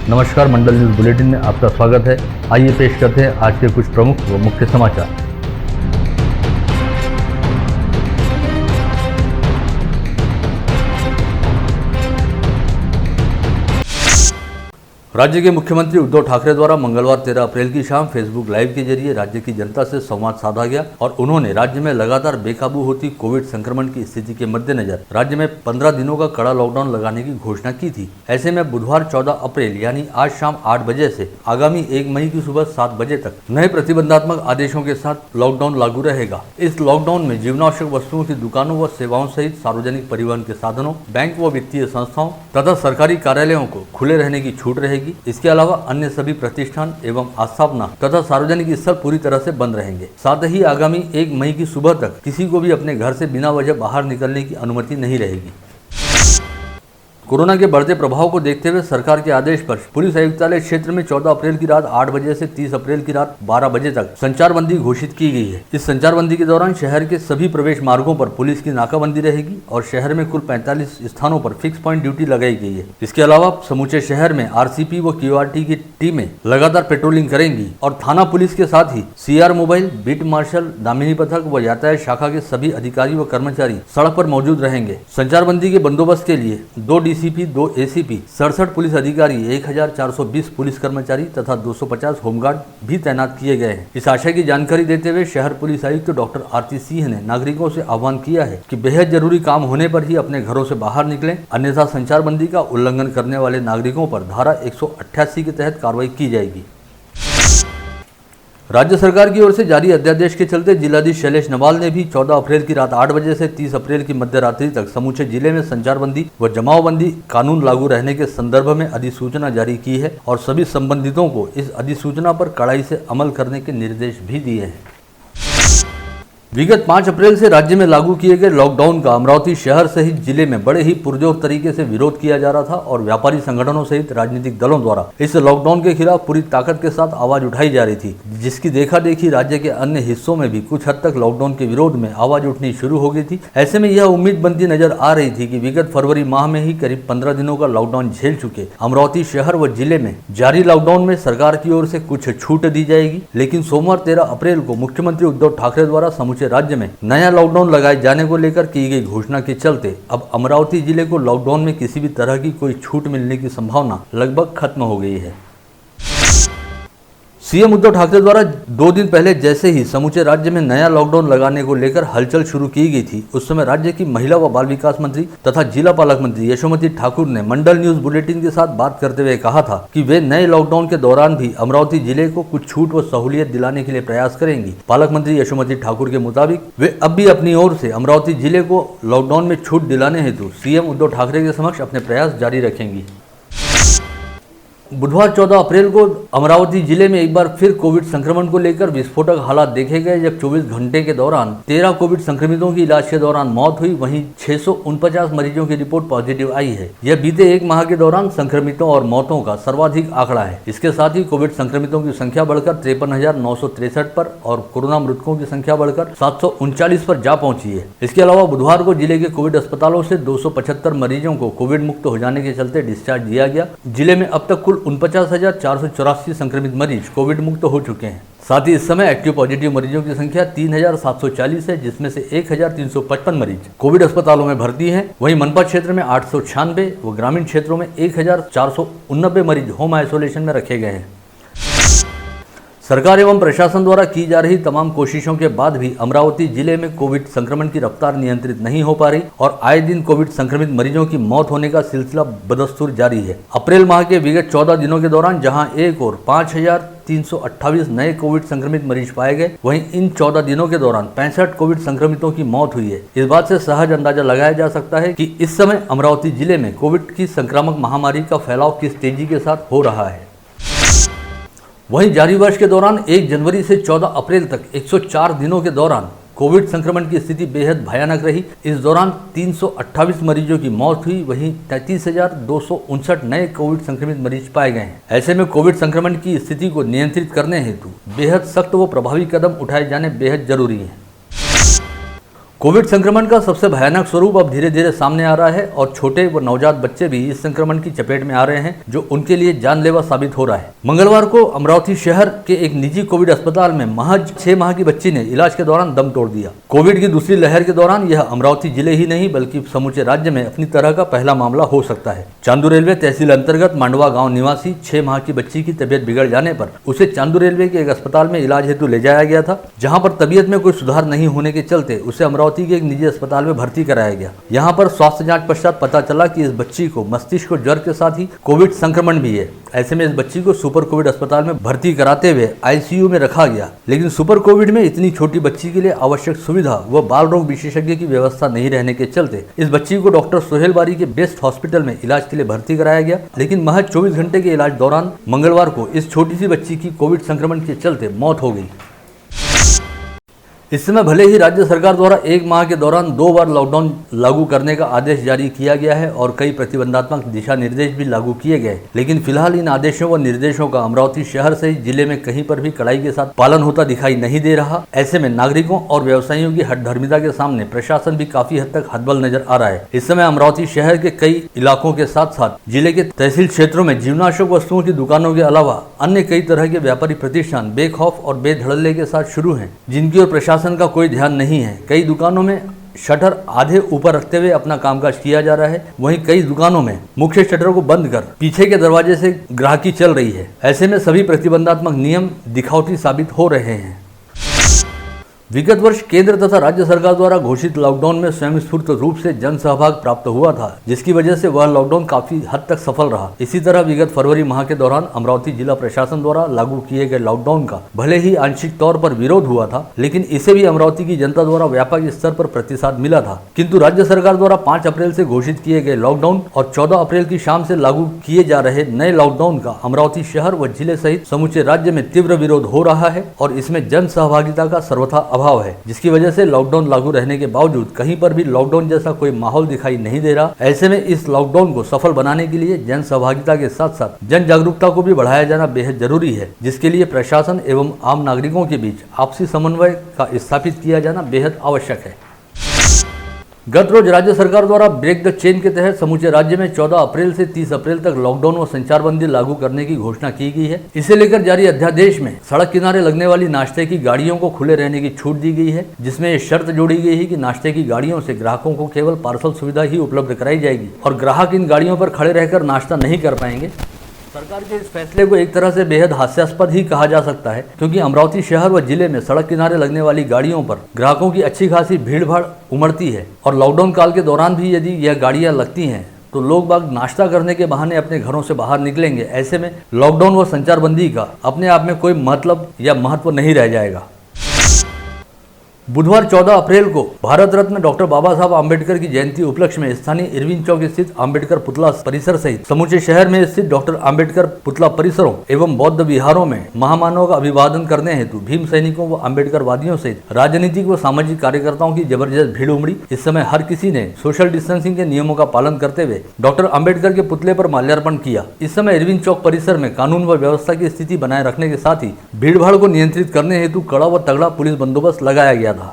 नमस्कार, मंडल news bulletin में आपका स्वागत है। आइए पेश करते हैं आज के कुछ प्रमुख व मुख्य समाचार। राज्य के मुख्यमंत्री उद्धव ठाकरे द्वारा मंगलवार 13 अप्रैल की शाम फेसबुक लाइव के जरिए राज्य की जनता से संवाद साधा गया और उन्होंने राज्य में लगातार बेकाबू होती कोविड संक्रमण की स्थिति के मद्देनजर राज्य में 15 दिनों का कड़ा लॉकडाउन लगाने की घोषणा की थी। ऐसे में बुधवार 14 अप्रैल यानी आज शाम 8 बजे से आगामी 1 मई की सुबह 7 बजे तक नए प्रतिबंधात्मक आदेशों के साथ लॉकडाउन लागू रहेगा। इस लॉकडाउन में जीवनावश्यक वस्तुओं की दुकानों व सेवाओं सहित सार्वजनिक परिवहन के साधनों, बैंक व वित्तीय संस्थाओं तथा सरकारी कार्यालयों को खुले रहने की छूट रहेगी। इसके अलावा अन्य सभी प्रतिष्ठान एवं आस्थापना तथा सार्वजनिक स्थल पूरी तरह से बंद रहेंगे। साथ ही आगामी 1 मई की सुबह तक किसी को भी अपने घर से बिना वजह बाहर निकलने की अनुमति नहीं रहेगी। कोरोना के बढ़ते प्रभाव को देखते हुए सरकार के आदेश पर पुलिस आयुक्तालय क्षेत्र में 14 अप्रैल की रात 8 बजे से 30 अप्रैल की रात 12 बजे तक संचारबंदी घोषित की गई है। इस संचारबंदी के दौरान शहर के सभी प्रवेश मार्गों पर पुलिस की नाकाबंदी रहेगी और शहर में कुल 45 स्थानों पर फिक्स पॉइंट ड्यूटी लगाई गई है। इसके अलावा समूचे शहर में आरसीपी व क्यूआरटी की टीमें लगातार पेट्रोलिंग करेंगी और थाना पुलिस के साथ ही CR mobile, beat marshal, Damini पथक व यातायात शाखा के सभी अधिकारी व कर्मचारी सड़क पर मौजूद रहेंगे। संचारबंदी के बंदोबस्त के लिए 2 डीसीपी, 2 एसीपी, 67 पुलिस अधिकारी, 1420 पुलिस कर्मचारी तथा 250 होमगार्ड भी तैनात किए गए हैं। इस आशय की जानकारी देते हुए शहर पुलिस आयुक्त डॉक्टर आरती सिंह ने नागरिकों से आह्वान किया है कि बेहद जरूरी काम होने पर ही अपने घरों से बाहर निकलें, अन्यथा संचारबंदी का उल्लंघन करने वाले नागरिकों पर धारा 188 के तहत कार्रवाई की जाएगी। राज्य सरकार की ओर से जारी अध्यादेश के चलते जिलाधीश शैलेश नवाल ने भी 14 अप्रैल की रात 8 बजे से 30 अप्रैल की मध्यरात्रि तक समूचे जिले में संचारबंदी व जमावबंदी कानून लागू रहने के संदर्भ में अधिसूचना जारी की है और सभी संबंधितों को इस अधिसूचना पर कड़ाई से अमल करने के निर्देश भी दिए हैं। विगत 5 अप्रैल से राज्य में लागू किए गए लॉकडाउन का अमरावती शहर सहित जिले में बड़े ही पुरजोर तरीके से विरोध किया जा रहा था और व्यापारी संगठनों सहित राजनीतिक दलों द्वारा इस लॉकडाउन के खिलाफ पूरी ताकत के साथ आवाज उठाई जा रही थी, जिसकी देखा देखी राज्य के अन्य हिस्सों में भी कुछ हद तक लॉकडाउन के विरोध में आवाज उठनी शुरू हो गई थी। ऐसे में यह उम्मीद बनती नजर आ रही थी कि विगत फरवरी माह में ही करीब 15 दिनों का लॉकडाउन झेल चुके अमरावती शहर व जिले में जारी लॉकडाउन में सरकार की ओर से कुछ छूट दी जाएगी। लेकिन सोमवार 13 अप्रैल को मुख्यमंत्री उद्धव ठाकरे द्वारा समूचे राज्य में नया लॉकडाउन लगाए जाने को लेकर की गई घोषणा के चलते अब अमरावती जिले को लॉकडाउन में किसी भी तरह की कोई छूट मिलने की संभावना लगभग खत्म हो गई है। सीएम उद्धव ठाकरे द्वारा 2 दिन पहले जैसे ही समूचे राज्य में नया लॉकडाउन लगाने को लेकर हलचल शुरू की गई थी, उस समय राज्य की महिला व बाल विकास मंत्री तथा जिला पालक मंत्री यशोमती ठाकुर ने मंडल न्यूज बुलेटिन के साथ बात करते हुए कहा था कि वे नए लॉकडाउन के दौरान भी अमरावती जिले को कुछ छूट व सहूलियत दिलाने के लिए प्रयास करेंगी। पालक मंत्री यशोमती ठाकुर के मुताबिक वे अब भी अपनी ओर से अमरावती जिले को लॉकडाउन में छूट दिलाने हेतु सीएम उद्धव ठाकरे के समक्ष अपने प्रयास जारी रखेंगी। बुधवार 14 अप्रैल को अमरावती जिले में एक बार फिर कोविड संक्रमण को लेकर विस्फोटक हालात देखे गए, जब 24 घंटे के दौरान 13 कोविड संक्रमितों की इलाज के दौरान मौत हुई। वहीं 649 मरीजों की रिपोर्ट पॉजिटिव आई है। यह बीते 1 माह के दौरान संक्रमितों और मौतों का सर्वाधिक आंकड़ा है। इसके साथ ही कोविड संक्रमितों की संख्या बढ़कर 53,963 पर और कोरोना मृतकों की संख्या बढ़कर 739 पर जा पहुंची है। इसके अलावा बुधवार को जिले के कोविड अस्पतालों से 275 मरीजों को कोविड मुक्त हो जाने के चलते डिस्चार्ज दिया गया। जिले में अब तक कुल 49,484 संक्रमित मरीज कोविड मुक्त हो चुके हैं। साथ ही इस समय एक्टिव पॉजिटिव मरीजों की संख्या 3,740 है, जिसमें से 1,355 मरीज कोविड अस्पतालों में भर्ती हैं। वहीं मनपा क्षेत्र में 896 व ग्रामीण क्षेत्रों में 1,489 मरीज होम आइसोलेशन में रखे गए हैं। सरकार एवं प्रशासन द्वारा की जा रही तमाम कोशिशों के बाद भी अमरावती जिले में कोविड संक्रमण की रफ्तार नियंत्रित नहीं हो पा रही और आए दिन कोविड संक्रमित मरीजों की मौत होने का सिलसिला बदस्तूर जारी है। अप्रैल माह के विगत 14 दिनों के दौरान जहां एक और 5,328 नए कोविड संक्रमित मरीज पाए गए, वहीं इन 14 दिनों के दौरान 65 कोविड संक्रमितों की मौत हुई है। इस बात से सहज अंदाजा लगाया जा सकता है कि इस समय अमरावती जिले में कोविड की संक्रामक महामारी का फैलाव किस तेजी के साथ हो रहा है। वहीं जारी वर्ष के दौरान 1 जनवरी से 14 अप्रैल तक 104 दिनों के दौरान कोविड संक्रमण की स्थिति बेहद भयानक रही। इस दौरान 328 मरीजों की मौत हुई। वहीं 33,259 नए कोविड संक्रमित मरीज पाए गए हैं। ऐसे में कोविड संक्रमण की स्थिति को नियंत्रित करने हेतु बेहद सख्त व प्रभावी कदम उठाए जाने बेहद जरूरी है। कोविड संक्रमण का सबसे भयानक स्वरूप अब धीरे धीरे सामने आ रहा है और छोटे व नवजात बच्चे भी इस संक्रमण की चपेट में आ रहे हैं, जो उनके लिए जानलेवा साबित हो रहा है। मंगलवार को अमरावती शहर के एक निजी कोविड अस्पताल में महज 6 माह की बच्ची ने इलाज के दौरान दम तोड़ दिया। कोविड की दूसरी लहर के दौरान यह अमरावती जिले ही नहीं बल्कि समूचे राज्य में अपनी तरह का पहला मामला हो सकता है। चांदू रेलवे तहसील अंतर्गत मांडवा गाँव निवासी 6 माह की बच्ची की तबियत बिगड़ जाने पर उसे चांदू रेलवे के एक अस्पताल में इलाज हेतु ले जाया गया था, जहाँ पर तबियत में कोई सुधार नहीं होने के चलते उसे अमरावती के एक निजी अस्पताल में भर्ती कराया गया। यहाँ पर स्वास्थ्य जांच पश्चात पता चला कि इस बच्ची को मस्तिष्क ज्वर के साथ ही कोविड संक्रमण भी है। ऐसे में इस बच्ची को सुपर कोविड अस्पताल में भर्ती कराते हुए आईसीयू में रखा गया, लेकिन सुपर कोविड में इतनी छोटी बच्ची के लिए आवश्यक सुविधा व बाल रोग विशेषज्ञ की व्यवस्था नहीं रहने के चलते इस बच्ची को डॉक्टर सोहेल बारी के बेस्ट हॉस्पिटल में इलाज के लिए भर्ती कराया गया। लेकिन महज 24 घंटे के इलाज दौरान मंगलवार को इस छोटी सी बच्ची की कोविड संक्रमण के चलते मौत हो गई। इस समय भले ही राज्य सरकार द्वारा 1 माह के दौरान 2 बार लॉकडाउन लागू करने का आदेश जारी किया गया है और कई प्रतिबंधात्मक दिशा निर्देश भी लागू किए गए, लेकिन फिलहाल इन आदेशों व निर्देशों का अमरावती शहर सहित जिले में कहीं पर भी कड़ाई के साथ पालन होता दिखाई नहीं दे रहा। ऐसे में नागरिकों और व्यवसायियों की हठधर्मिता के सामने प्रशासन भी काफी हद तक हतबल नजर आ रहा है। इस समय अमरावती शहर के कई इलाकों के साथ साथ जिले के तहसील क्षेत्रों में जीवनावश्यक वस्तुओं की दुकानों के अलावा अन्य कई तरह के व्यापारिक प्रतिष्ठान बेखौफ और बेधड़ल्ले के साथ शुरू हैं, जिनकी ओर प्रशासन का कोई ध्यान नहीं है। कई दुकानों में शटर आधे ऊपर रखते हुए अपना कामकाज किया जा रहा है, वहीं कई दुकानों में मुख्य शटर को बंद कर पीछे के दरवाजे से ग्राहकी चल रही है। ऐसे में सभी प्रतिबंधात्मक नियम दिखावटी साबित हो रहे हैं। विगत वर्ष केंद्र तथा राज्य सरकार द्वारा घोषित लॉकडाउन में स्वयंस्फूर्त रूप से जन सहभाग प्राप्त हुआ था, जिसकी वजह से वह लॉकडाउन काफी हद तक सफल रहा। इसी तरह विगत फरवरी माह के दौरान अमरावती जिला प्रशासन द्वारा लागू किए गए लॉकडाउन का भले ही आंशिक तौर पर विरोध हुआ था, लेकिन इसे भी अमरावती की जनता द्वारा व्यापक स्तर पर प्रतिसाद मिला था। किंतु राज्य सरकार द्वारा 5 अप्रैल से घोषित किए गए लॉकडाउन और 14 अप्रैल की शाम से लागू किए जा रहे नए लॉकडाउन का अमरावती शहर व जिले सहित समूचे राज्य में तीव्र विरोध हो रहा है और इसमें जन सहभागिता का सर्वथा अभाव है, जिसकी वजह से लॉकडाउन लागू रहने के बावजूद कहीं पर भी लॉकडाउन जैसा कोई माहौल दिखाई नहीं दे रहा। ऐसे में इस लॉकडाउन को सफल बनाने के लिए जन सहभागिता के साथ साथ जन जागरूकता को भी बढ़ाया जाना बेहद जरूरी है, जिसके लिए प्रशासन एवं आम नागरिकों के बीच आपसी समन्वय का स्थापित किया जाना बेहद आवश्यक है। गत रोज राज्य सरकार द्वारा ब्रेक द चेन के तहत समूचे राज्य में 14 अप्रैल से 30 अप्रैल तक लॉकडाउन व संचारबंदी लागू करने की घोषणा की गई है। इसे लेकर जारी अध्यादेश में सड़क किनारे लगने वाली नाश्ते की गाड़ियों को खुले रहने की छूट दी गई है, जिसमें ये शर्त जोड़ी गई है कि नाश्ते की गाड़ियों से ग्राहकों को केवल पार्सल सुविधा ही उपलब्ध कराई जाएगी और ग्राहक इन गाड़ियों पर खड़े रहकर नाश्ता नहीं कर पाएंगे। सरकार के इस फैसले को एक तरह से बेहद हास्यास्पद ही कहा जा सकता है, क्योंकि अमरावती शहर व जिले में सड़क किनारे लगने वाली गाड़ियों पर ग्राहकों की अच्छी खासी भीड़ भाड़ उमड़ती है और लॉकडाउन काल के दौरान भी यदि यह गाड़ियां लगती हैं तो लोग बाग नाश्ता करने के बहाने अपने घरों से बाहर निकलेंगे। ऐसे में लॉकडाउन व संचारबंदी का अपने आप में कोई मतलब या महत्व नहीं रह जाएगा। बुधवार 14 अप्रैल को भारत रत्न डॉक्टर बाबा साहब आम्बेडकर की जयंती उपलक्ष्य में स्थानीय इरविन चौक स्थित आम्बेडकर पुतला परिसर सहित समूचे शहर में स्थित डॉक्टर आम्बेडकर पुतला परिसरों एवं बौद्ध विहारों में महामानव का अभिवादन करने हेतु भीम सैनिकों व आम्बेडकरवादियों सहित राजनीतिक व सामाजिक कार्यकर्ताओं की जबरदस्त भीड़ उमड़ी। इस समय हर किसी ने सोशल डिस्टेंसिंग के नियमों का पालन करते हुए डॉक्टर आम्बेडकर के पुतले पर माल्यार्पण किया। इस समय इरविन चौक परिसर में कानून व व्यवस्था की स्थिति बनाए रखने के साथ ही भीड़ भाड़ को नियंत्रित करने हेतु कड़ा व तगड़ा पुलिस बंदोबस्त लगाया गया था।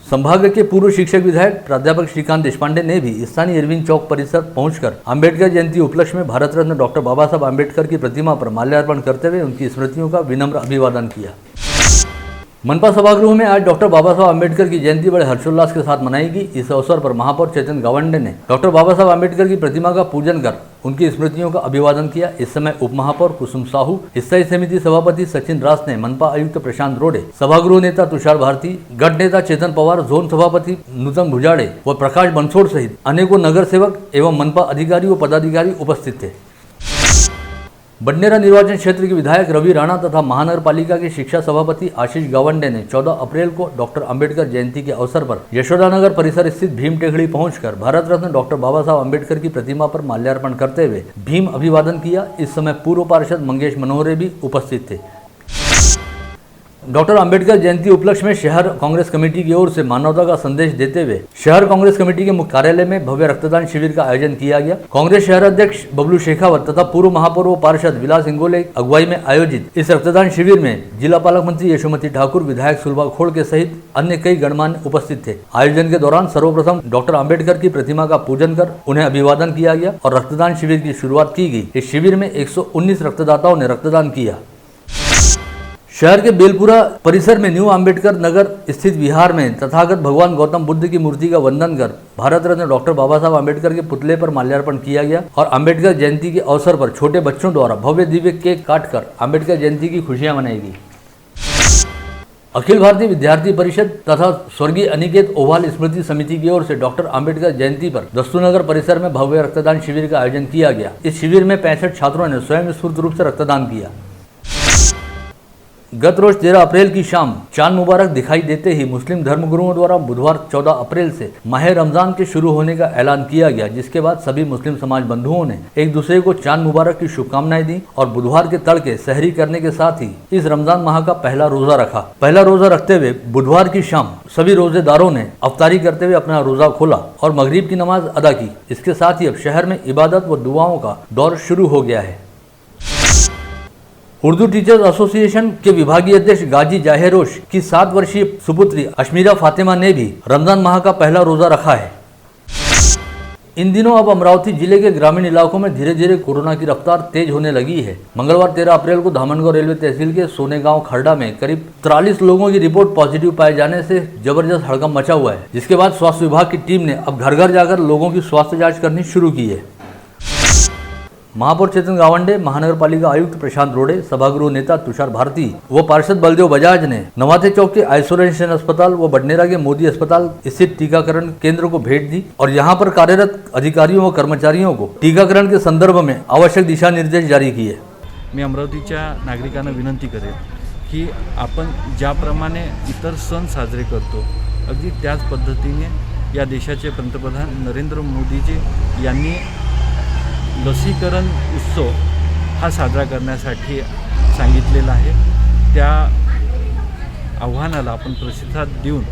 संभाग के पूर्व शिक्षक विधायक प्राध्यापक श्रीकांत देशपांडे ने भी स्थानीय इरविन चौक परिसर पहुंचकर अंबेडकर जयंती उपलक्ष्य में भारत रत्न डॉक्टर बाबा साहब आम्बेडकर की प्रतिमा पर माल्यार्पण करते हुए उनकी स्मृतियों का विनम्र अभिवादन किया। मनपा सभागृह में आज डॉक्टर बाबा साहब आम्बेडकर की जयंती बड़े हर्षोल्लास के साथ मनाई गई। इस अवसर पर महापौर चेतन गावंडे ने डॉक्टर बाबा साहब आम्बेडकर की प्रतिमा का पूजन कर उनकी स्मृतियों का अभिवादन किया। इस समय उप महापौर कुसुम साहू, स्थायी समिति सभापति सचिन रास ने, मनपा आयुक्त प्रशांत रोडे, सभागृह नेता तुषार भारती, गढ़ नेता चेतन पवार, जोन सभापति नूतन भुजाड़े व प्रकाश बंसोड़ सहित अनेकों नगर सेवक एवं मनपा अधिकारी व पदाधिकारी उपस्थित थे। बडनेरा निर्वाचन क्षेत्र के विधायक रवि राणा तथा महानगर पालिका के शिक्षा सभापति आशीष गावंडे ने 14 अप्रैल को डॉक्टर अंबेडकर जयंती के अवसर पर यशोदानगर परिसर स्थित भीम टेकड़ी पहुंचकर भारत रत्न डॉक्टर बाबा साहब अंबेडकर की प्रतिमा पर माल्यार्पण करते हुए भीम अभिवादन किया। इस समय पूर्व पार्षद मंगेश मनोहरे भी उपस्थित थे। डॉक्टर अंबेडकर जयंती उपलक्ष्य में शहर कांग्रेस कमेटी की ओर से मानवता का संदेश देते हुए शहर कांग्रेस कमेटी के मुख्य कार्यालय में भव्य रक्तदान शिविर का आयोजन किया गया। कांग्रेस शहर अध्यक्ष बबलू शेखावत तथा पूर्व महापौर पार्षद विलास इंगोले अगुवाई में आयोजित इस रक्तदान शिविर में जिला पालक मंत्री यशोमती ठाकुर, विधायक सुलभा खोड़ के सहित अन्य कई गणमान्य उपस्थित थे। आयोजन के दौरान सर्वप्रथम डॉक्टर अंबेडकर की प्रतिमा का पूजन कर उन्हें अभिवादन किया गया और रक्तदान शिविर की शुरुआत की गई। इस शिविर में 119 रक्तदाताओं ने रक्तदान किया। शहर के बेलपुरा परिसर में न्यू अंबेडकर नगर स्थित विहार में तथागत भगवान गौतम बुद्ध की मूर्ति का वंदन कर भारत रत्न डॉक्टर बाबा साहब अंबेडकर के पुतले पर माल्यार्पण किया गया और अंबेडकर जयंती के अवसर पर छोटे बच्चों द्वारा भव्य दिव्य केक काटकर अंबेडकर जयंती की खुशियां मनाई गई। अखिल भारतीय विद्यार्थी परिषद तथा स्वर्गीय अनिकेत ओवाल स्मृति समिति की ओर से डॉक्टर अंबेडकर जयंती पर दस्तूनगर परिसर में भव्य रक्तदान शिविर का आयोजन किया गया। इस शिविर में 65 छात्रों ने स्वयं स्फूर्त रूप से रक्तदान किया। गत रोज 13 अप्रैल की शाम चांद मुबारक दिखाई देते ही मुस्लिम धर्मगुरुओं द्वारा बुधवार 14 अप्रैल से माह रमजान के शुरू होने का ऐलान किया गया, जिसके बाद सभी मुस्लिम समाज बंधुओं ने एक दूसरे को चांद मुबारक की शुभकामनाएं दी और बुधवार के तड़के सहरी करने के साथ ही इस रमजान माह का पहला रोजा रखा। पहला रोजा रखते हुए बुधवार की शाम सभी रोजेदारों ने अफ्तारी करते हुए अपना रोजा खोला और मगरिब की नमाज अदा की। इसके साथ ही अब शहर में इबादत व दुआओं का दौर शुरू हो गया है। उर्दू टीचर्स एसोसिएशन के विभागीय अध्यक्ष गाजी जाहिरोश की 7 वर्षीय सुपुत्री अशमीरा फातिमा ने भी रमजान माह का पहला रोजा रखा है। इन दिनों अब अमरावती जिले के ग्रामीण इलाकों में धीरे धीरे कोरोना की रफ्तार तेज होने लगी है। मंगलवार 13 अप्रैल को धामनगांव रेलवे तहसील के सोनेगांव खरड़ा में करीब 43 लोगों की रिपोर्ट पॉजिटिव पाए जाने से जबरदस्त हड़कंप मचा हुआ है, जिसके बाद स्वास्थ्य विभाग की टीम ने अब घर घर जाकर लोगों की स्वास्थ्य जाँच करनी शुरू की है। महापौर चेतन गावंडे, महानगर पालिका आयुक्त प्रशांत रोडे, सभागृह नेता तुषार भारती व पार्षद बलदेव बजाज ने नवाथे चौक के आइसोलेशन अस्पताल व बडनेरा के मोदी अस्पताल स्थित टीकाकरण केंद्र को भेंट दी और यहां पर कार्यरत अधिकारियों व कर्मचारियों को टीकाकरण के संदर्भ में आवश्यक दिशा निर्देश जारी किए। मी अमरावतीच्या नागरिकांना विनंती करेन की आपण ज्याप्रमाणे इतर सण साजरे करतो अगदी त्याच पद्धतीने या देशाचे पंतप्रधान नरेंद्र मोदीजी यांनी लसीकरण उत्सव हा साजरा करण्यासाठी सांगितलेला आहे। त्या आव्हानाला आपण प्रतिसाद देऊन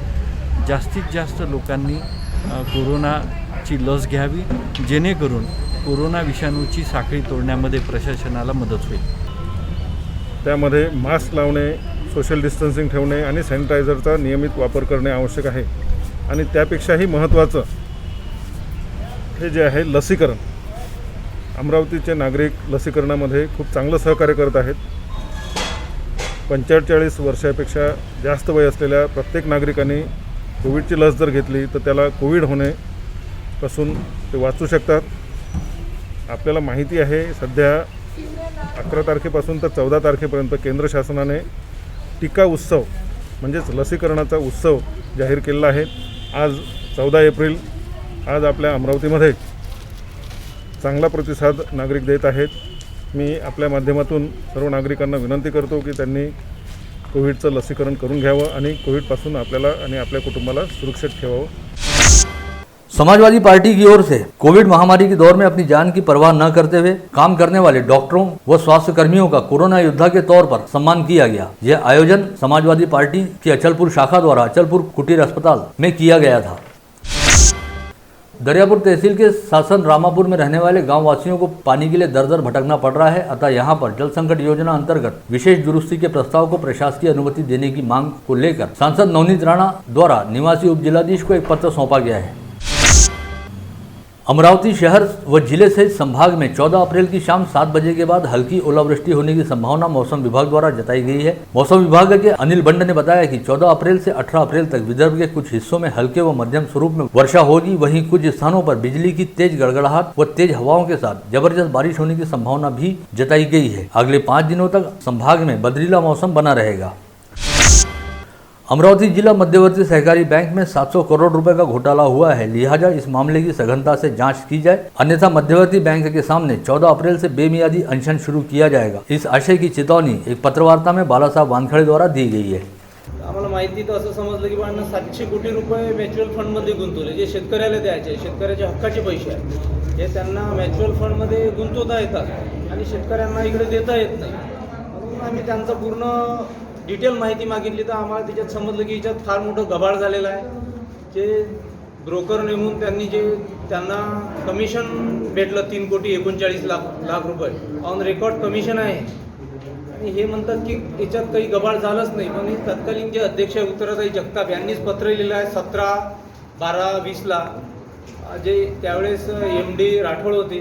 जास्तीत जास्त लोकांनी कोरोनाची लस घ्यावी, जेणेकरून कोरोना विषाणूची साखळी तोडण्यामध्ये प्रशासनाला मदत होईल। त्यामध्ये मास्क लावणे, सोशल डिस्टन्सिंग ठेवणे आणि सॅनिटायझरचा नियमित वापर करणे आवश्यक आहे आणि त्यापेक्षाही महत्त्वाचं हे जे आहे लसीकरण। अमरावतीचे नागरिक लसीकरणामध्ये खूप चांगलं सहकार्य करत आहेत। 45 वर्षापेक्षा जास्त वय असलेल्या प्रत्येक नागरिकांनी कोविडची लस जर घेतली तर त्याला कोविड होण्यापासून ते वाचू शकतात। आपल्याला माहिती आहे सध्या 11 तारखेपासून तर 14 तारखेपर्यंत केंद्र शासनाने टीका उत्सव म्हणजेच लसीकरणाचा उत्सव जाहीर केलेला आहे। आज 14 एप्रिल आज आपल्या अमरावतीमध्ये चांगला प्रतिसाद नागरिक देत आहेत। मी आपल्या माध्यमातून सर्व नागरिकांना विनंती करतो की त्यांनी कोविडचं लसीकरण करून घ्यावं आणि कोविडपासून आपल्याला आणि आपल्या कुटुंबाला सुरक्षित ठेवावं। समाजवादी पार्टी की ओर से कोविड महामारी के दौर में अपनी जान की परवाह न करते हुए काम करने वाले डॉक्टरों व स्वास्थ्य कर्मियों का कोरोना योद्धा के तौर पर सम्मान किया गया। यह आयोजन समाजवादी पार्टी की अचलपुर शाखा द्वारा अचलपुर कुटीर अस्पताल में किया गया था। दरियापुर तहसील के शासन रामापुर में रहने वाले गांव वासियों को पानी के लिए दर दर भटकना पड़ रहा है, अतः यहां पर जल संकट योजना अंतर्गत विशेष दुरुस्ती के प्रस्ताव को प्रशासकीय अनुमति देने की मांग को लेकर सांसद नवनीत राणा द्वारा निवासी उप जिलाधीश को एक पत्र सौंपा गया है। अमरावती शहर व जिले सहित संभाग में 14 अप्रैल की शाम 7 बजे के बाद हल्की ओलावृष्टि होने की संभावना मौसम विभाग द्वारा जताई गई है। मौसम विभाग के अनिल बंड ने बताया कि 14 अप्रैल से 18 अप्रैल तक विदर्भ के कुछ हिस्सों में हल्के व मध्यम स्वरूप में वर्षा होगी। वहीं कुछ स्थानों पर बिजली की तेज गड़गड़ाहट व तेज हवाओं के साथ जबरदस्त बारिश होने की संभावना भी जताई गई है। अगले 5 दिनों तक संभाग में बदरीला मौसम बना रहेगा। अमरावती जिला मध्यवर्ती सहकारी बैंक में 700 करोड़ रुपए का घोटाला हुआ है, लिहाजा इस मामले की सघनता से जांच की जाए, अन्यथा मध्यवर्ती बैंक के सामने 14 अप्रैल से बेमियादी अनशन शुरू किया जाएगा। इस आशय की चेतावनी एक पत्रवार्ता में बालासाहेब वानखडे द्वारा दी गई है। आम्हाला माहिती तर असं समजलं की बाळांना 700 कोटी रुपये म्युच्युअल फंडमध्ये गुंतवले, जे शेतकऱ्याला द्यायचे, शेतकऱ्याच्या हक्काचे पैसे आहेत, हे त्यांना म्युच्युअल फंडमध्ये गुंतवता येतात आणि शेतकऱ्यांना इकडे देता येत नाही। म्हणून आम्ही त्यांचं पूर्ण डिटेल माहिती मागितली तर आम्हाला त्याच्यात समजलं की याच्यात फार मोठं गबाळ झालेलं आहे। जे ब्रोकर नेमून त्यांनी त्यांना कमिशन भेटलं 3,39,00,000 रुपये ऑन रेकॉर्ड कमिशन आहे आणि हे म्हणतात की याच्यात काही गबाळ झालंच नाही। पण तत्कालीन जे अध्यक्ष उत्तराताई जगताप यांनीच पत्र लिहिलं आहे 17/12/20ला, जे त्यावेळेस MD राठोड होते,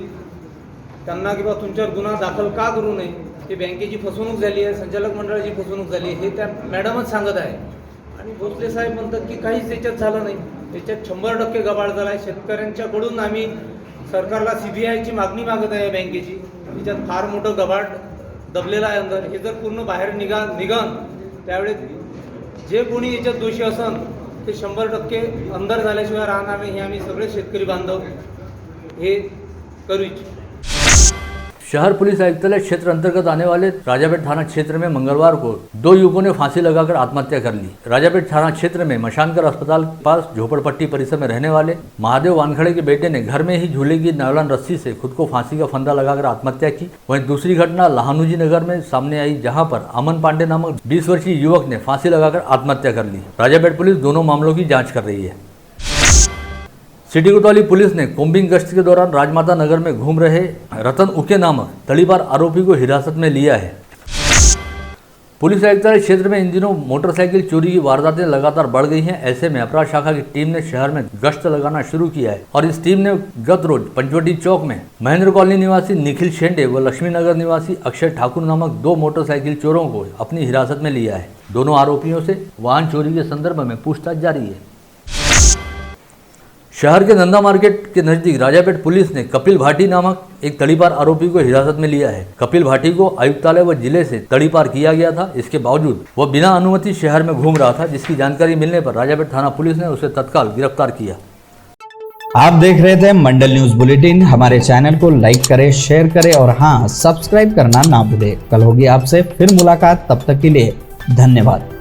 त्यांना की बा तुमच्यावर गुन्हा दाखल का करू नये, हे बँकेची फसवणूक झाली आहे, संचालक मंडळाची फसवणूक झाली आहे, हे त्या मॅडमच सांगत आहे। आणि भोसले साहेब म्हणतात की काहीच याच्यात झालं नाही, याच्यात 100% गबाळ झाला आहे। शेतकऱ्यांच्याकडून आम्ही सरकारला CBIची मागणी मागत आहे बँकेची, याच्यात फार मोठं गबाळ दबलेलं आहे अंदर। हे जर पूर्ण बाहेर निघन त्यावेळेस जे कोणी याच्यात दोषी असन ते 100% अंदर झाल्याशिवाय राहणार नाही, हे आम्ही सगळे शेतकरी बांधव हे करू इच्छितो। शहर पुलिस आयुक्तालय क्षेत्र अंतर्गत आने वाले राजापेट थाना क्षेत्र में मंगलवार को 2 युवकों ने फांसी लगाकर आत्महत्या कर ली। राजापेट थाना क्षेत्र में मशानकर अस्पताल के पास झोपड़पट्टी परिसर में रहने वाले महादेव वानखड़े के बेटे ने घर में ही झूले की नायलॉन रस्सी से खुद को फांसी का फंदा लगाकर आत्महत्या की। वहीं दूसरी घटना लहानुजी नगर में सामने आई, जहां पर अमन पांडे नामक 20 वर्षीय युवक ने फांसी लगाकर आत्महत्या कर ली। राजापेट पुलिस दोनों मामलों की जाँच कर रही है। सिटी कोतवाली पुलिस ने कोम्बिंग गश्त के दौरान राजमाता नगर में घूम रहे रतन उके नामक तड़ीपार आरोपी को हिरासत में लिया है। पुलिस आयुक्तालय क्षेत्र में इन दिनों मोटरसाइकिल चोरी की वारदातें लगातार बढ़ गई हैं। ऐसे में अपराध शाखा की टीम ने शहर में गश्त लगाना शुरू किया है और इस टीम ने गत रोज पंचवटी चौक में महेंद्र कॉलोनी निवासी निखिल शेंडे व लक्ष्मी नगर निवासी अक्षय ठाकुर नामक 2 मोटरसाइकिल चोरों को अपनी हिरासत में लिया है। दोनों आरोपियों से वाहन चोरी के संदर्भ में पूछताछ जारी है। शहर के धंधा मार्केट के नजदीक राजापेट पुलिस ने कपिल भाटी नामक एक तड़ीपार आरोपी को हिरासत में लिया है। कपिल भाटी को आयुक्तालय व जिले से तड़ीपार किया गया था। इसके बावजूद वह बिना अनुमति शहर में घूम रहा था, जिसकी जानकारी मिलने पर राजापेट थाना पुलिस ने उसे तत्काल गिरफ्तार किया। आप देख रहे थे मंडल न्यूज बुलेटिन। हमारे चैनल को लाइक करें, शेयर करें और हाँ, सब्सक्राइब करना ना भूलें। कल होगी आपसे फिर मुलाकात, तब तक के लिए धन्यवाद।